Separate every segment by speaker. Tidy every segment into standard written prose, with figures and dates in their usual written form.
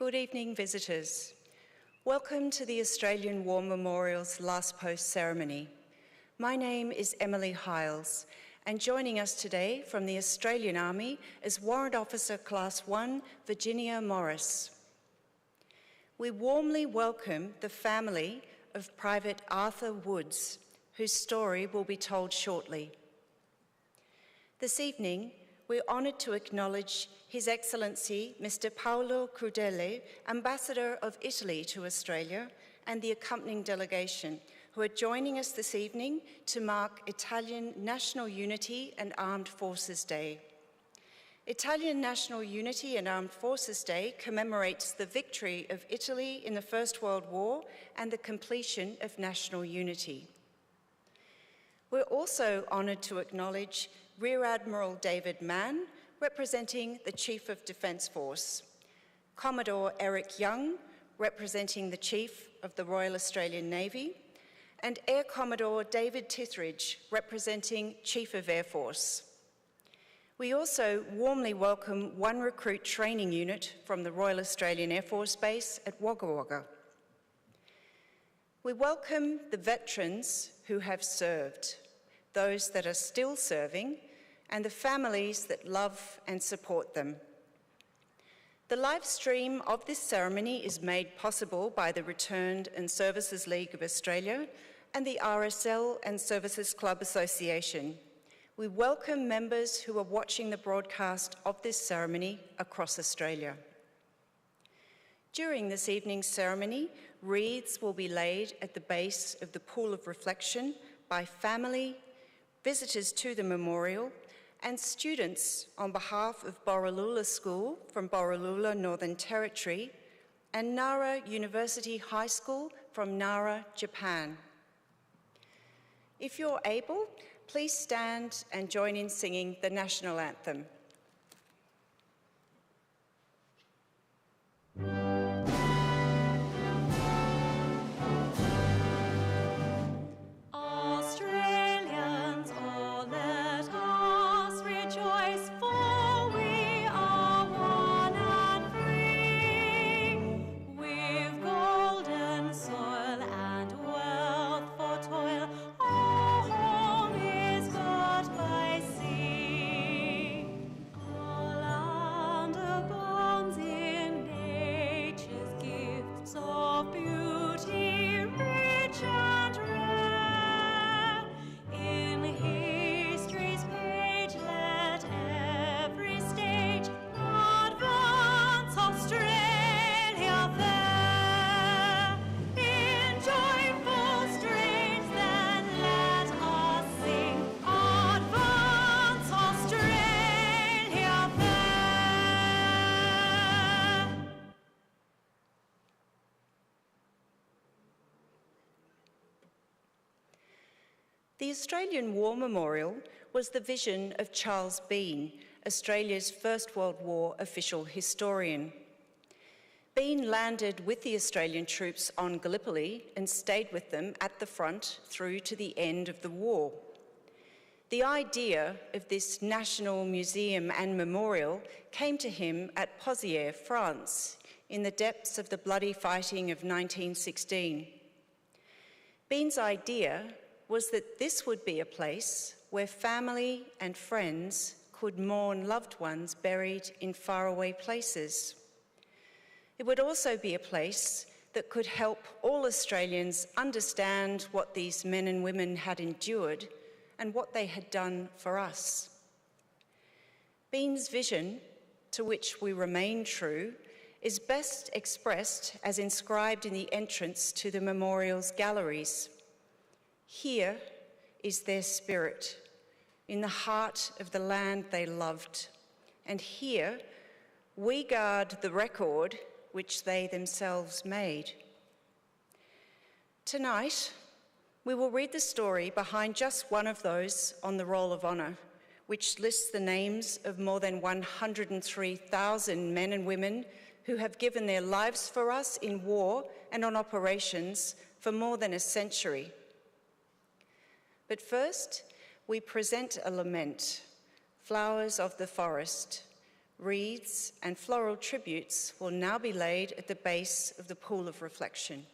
Speaker 1: Good evening, visitors. Welcome to the Australian War Memorial's Last Post ceremony. My name is Emily Hiles, and joining us today from the Australian Army is Warrant Officer Class 1, Virginia Morris. We warmly welcome the family of Private Arthur Woods, whose story will be told shortly. This evening, we're honoured to acknowledge His Excellency Mr. Paolo Crudele, Ambassador of Italy to Australia, and the accompanying delegation, who are joining us this evening to mark Italian National Unity and Armed Forces Day. Italian National Unity and Armed Forces Day commemorates the victory of Italy in the First World War and the completion of national unity. We're also honoured to acknowledge Rear Admiral David Mann, representing the Chief of Defence Force, Commodore Eric Young, representing the Chief of the Royal Australian Navy, and Air Commodore David Tithridge, representing Chief of Air Force. We also warmly welcome one recruit training unit from the Royal Australian Air Force Base at Wagga Wagga. We welcome the veterans who have served, those that are still serving, and the families that love and support them. The live stream of this ceremony is made possible by the Returned and Services League of Australia and the RSL and Services Club Association. We welcome members who are watching the broadcast of this ceremony across Australia. During this evening's ceremony, wreaths will be laid at the base of the Pool of Reflection by family, visitors to the memorial, and students on behalf of Borroloola School from Borroloola, Northern Territory, and Nara University High School from Nara, Japan. If you're able, please stand and join in singing the national anthem. The Australian War Memorial was the vision of Charles Bean, Australia's First World War official historian. Bean landed with the Australian troops on Gallipoli and stayed with them at the front through to the end of the war. The idea of this national museum and memorial came to him at Pozières, France, in the depths of the bloody fighting of 1916. Bean's idea was that this would be a place where family and friends could mourn loved ones buried in faraway places. It would also be a place that could help all Australians understand what these men and women had endured and what they had done for us. Bean's vision, to which we remain true, is best expressed as inscribed in the entrance to the memorial's galleries. Here is their spirit, in the heart of the land they loved, and here we guard the record which they themselves made. Tonight, we will read the story behind just one of those on the Roll of Honour, which lists the names of more than 103,000 men and women who have given their lives for us in war and on operations for more than a century. But first, we present a lament, Flowers of the Forest, Wreaths and floral tributes will now be laid at the base of the pool of reflection.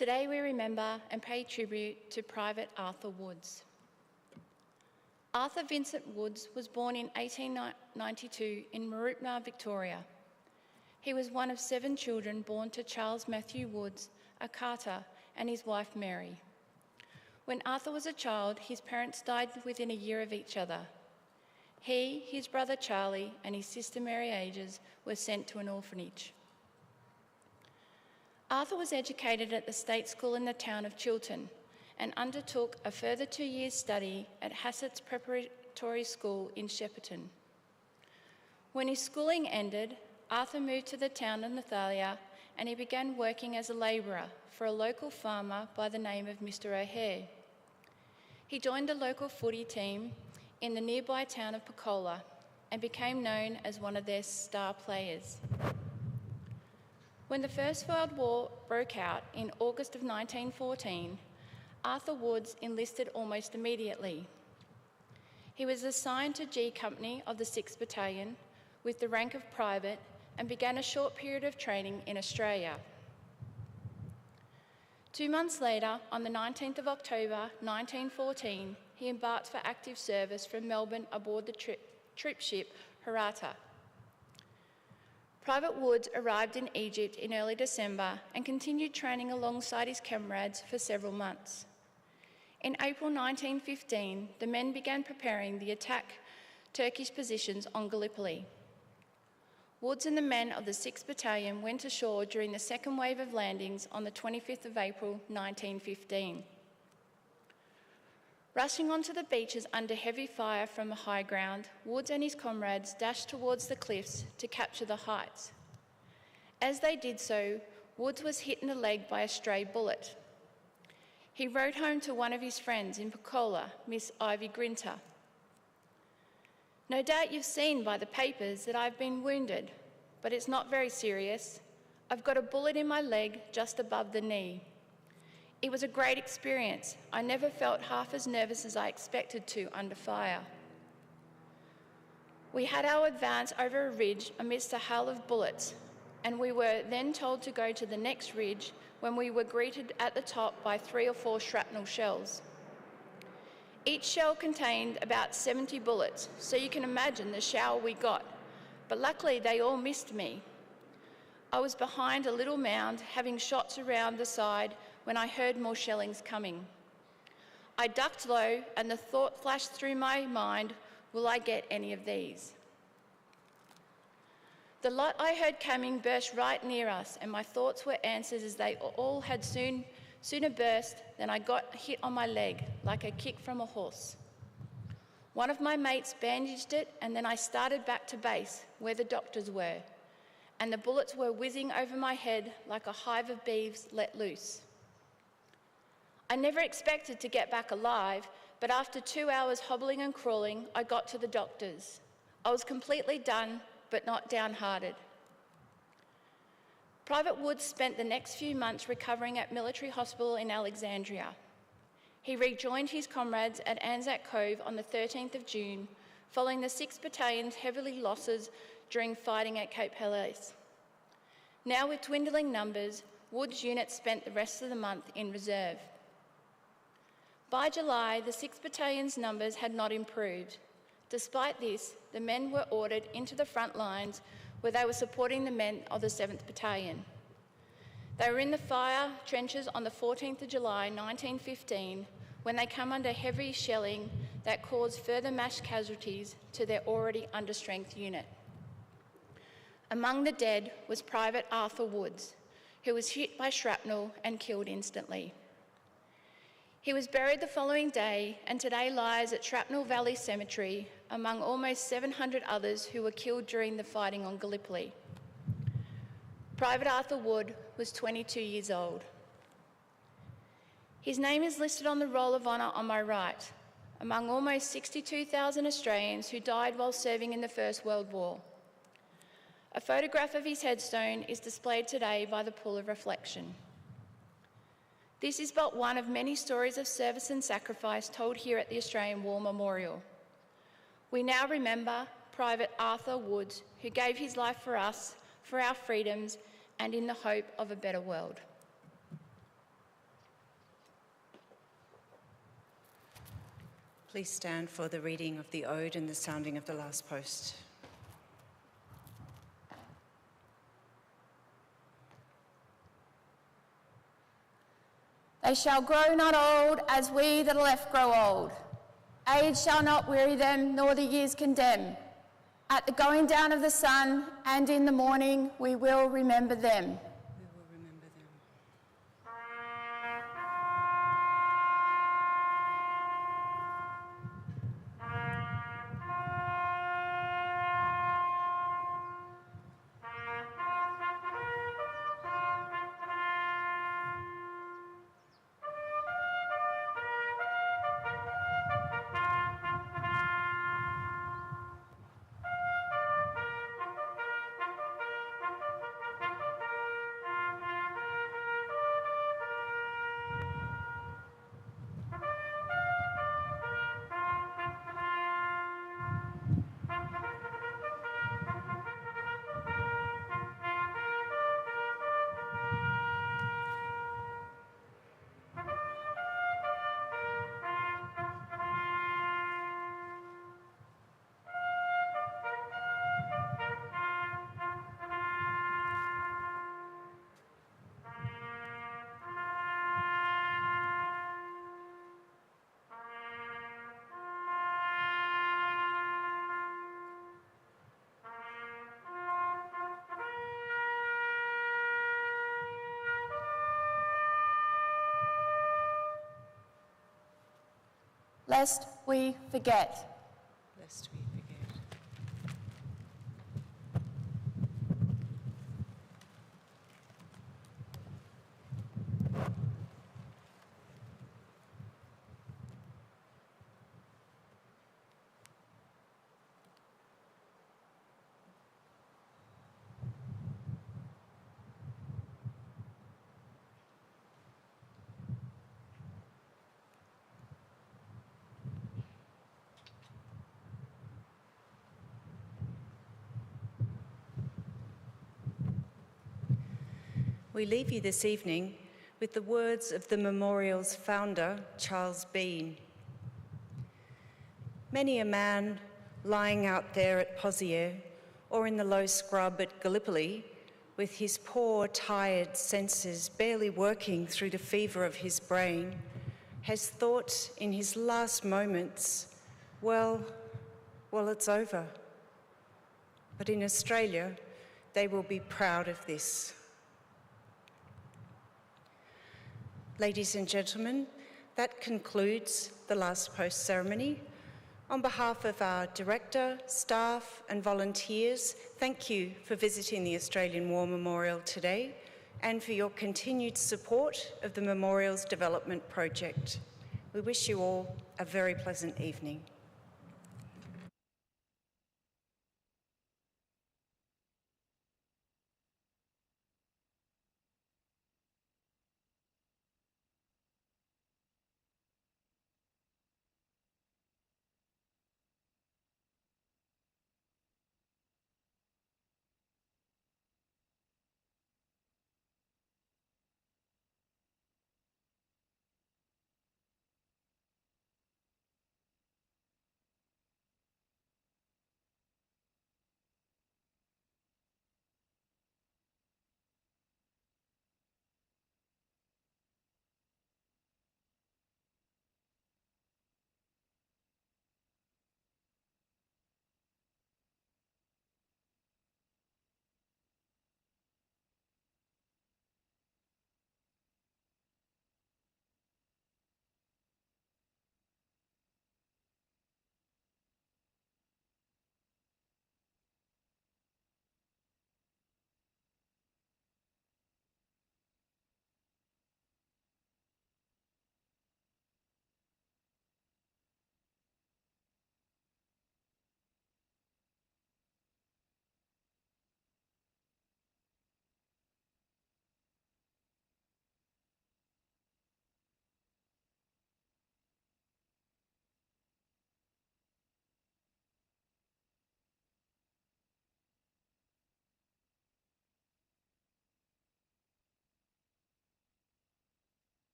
Speaker 2: Today we remember and pay tribute to Private Arthur Woods. Arthur Vincent Woods was born in 1892 in Mooroopna, Victoria. He was one of 7 children born to Charles Matthew Woods, a carter, and his wife Mary. When Arthur was a child, his parents died within a year of each other. He, his brother Charlie, and his sister Mary Ages were sent to an orphanage. Arthur was educated at the state school in the town of Chiltern and undertook a further 2 years' study at Hassett's Preparatory School in Shepparton. When his schooling ended, Arthur moved to the town of Nathalia and he began working as a labourer for a local farmer by the name of Mr. O'Hare. He joined a local footy team in the nearby town of Pocola and became known as one of their star players. When the First World War broke out in August of 1914, Arthur Woods enlisted almost immediately. He was assigned to G Company of the 6th Battalion with the rank of private and began a short period of training in Australia. 2 months later, on the 19th of October 1914, he embarked for active service from Melbourne aboard the troop ship Hirata. Private Woods arrived in Egypt in early December and continued training alongside his comrades for several months. In April 1915, the men began preparing the attack Turkish positions on Gallipoli. Woods and the men of the 6th Battalion went ashore during the second wave of landings on the 25th of April 1915. Rushing onto the beaches under heavy fire from the high ground, Woods and his comrades dashed towards the cliffs to capture the heights. As they did so, Woods was hit in the leg by a stray bullet. He rode home to one of his friends in Pocola, Miss Ivy Grinter. "No doubt you've seen by the papers that I've been wounded, but it's not very serious. I've got a bullet in my leg just above the knee. It was a great experience. I never felt half as nervous as I expected to under fire." We had our advance over a ridge amidst a hail of bullets, and we were then told to go to the next ridge when we were greeted at the top by 3 or 4 shrapnel shells. Each shell contained about 70 bullets, so you can imagine the shower we got, but luckily they all missed me. I was behind a little mound, having shots around the side when I heard more shellings coming. I ducked low and the thought flashed through my mind, will I get any of these? The lot I heard coming burst right near us and my thoughts were answered as they all had sooner burst than I got hit on my leg like a kick from a horse. One of my mates bandaged it and then I started back to base where the doctors were and the bullets were whizzing over my head like a hive of bees let loose. I never expected to get back alive, but after 2 hours hobbling and crawling, I got to the doctors. I was completely done, but not downhearted. Private Woods spent the next few months recovering at Military Hospital in Alexandria. He rejoined his comrades at Anzac Cove on the 13th of June, following the 6th Battalion's heavy losses during fighting at Cape Helles. Now with dwindling numbers, Woods' unit spent the rest of the month in reserve. By July, the 6th Battalion's numbers had not improved. Despite this, the men were ordered into the front lines where they were supporting the men of the 7th Battalion. They were in the fire trenches on the 14th of July 1915 when they come under heavy shelling that caused further mass casualties to their already understrength unit. Among the dead was Private Arthur Woods, who was hit by shrapnel and killed instantly. He was buried the following day and today lies at Shrapnel Valley Cemetery among almost 700 others who were killed during the fighting on Gallipoli. Private Arthur Wood was 22 years old. His name is listed on the Roll of Honour on my right, among almost 62,000 Australians who died while serving in the First World War. A photograph of his headstone is displayed today by the Pool of Reflection. This is but one of many stories of service and sacrifice told here at the Australian War Memorial. We now remember Private Arthur Woods, who gave his life for us, for our freedoms, and in the hope of a better world.
Speaker 1: Please stand for the reading of the Ode and the sounding of the last post.
Speaker 2: They shall grow not old as we that are left grow old. Age shall not weary them, nor the years condemn. At the going down of the sun and in the morning we will remember them. Lest we forget.
Speaker 1: Lest we forget. We leave you this evening with the words of the memorial's founder, Charles Bean. Many a man lying out there at Pozières or in the low scrub at Gallipoli, with his poor, tired senses barely working through the fever of his brain, has thought in his last moments, well, it's over. But in Australia, they will be proud of this. Ladies and gentlemen, that concludes the last post ceremony. On behalf of our director, staff and volunteers, thank you for visiting the Australian War Memorial today and for your continued support of the Memorial's development project. We wish you all a very pleasant evening.